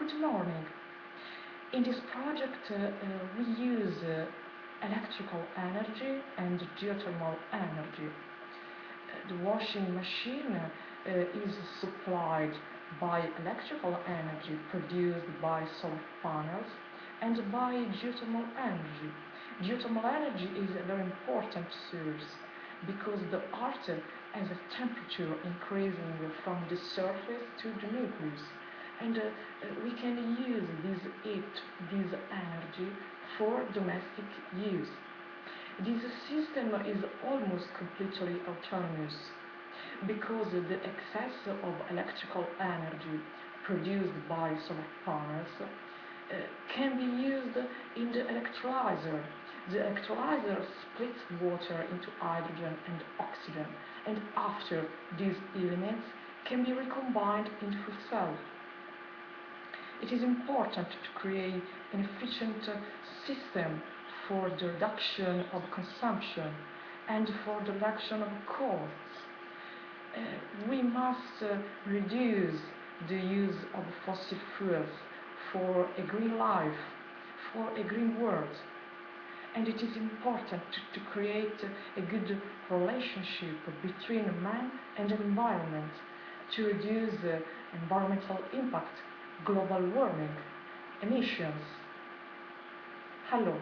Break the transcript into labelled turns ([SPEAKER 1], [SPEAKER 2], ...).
[SPEAKER 1] Good morning. In this project, we use electrical energy and geothermal energy. The washing machine is supplied by electrical energy produced by solar panels and by geothermal energy. Geothermal energy is a very important source because the earth has a temperature increasing from the surface to the nucleus, and we can use this energy for domestic use. This system is almost completely autonomous because the excess of electrical energy produced by solar panels can be used in the electrolyzer. The electrolyzer splits water into hydrogen and oxygen, and after these elements can be recombined into a cell. It is important to create an efficient system for the reduction of consumption and for the reduction of costs. We must reduce the use of fossil fuels for a green life, for a green world. And it is important to create a good relationship between man and environment to reduce environmental impact, global warming, emissions. Hello.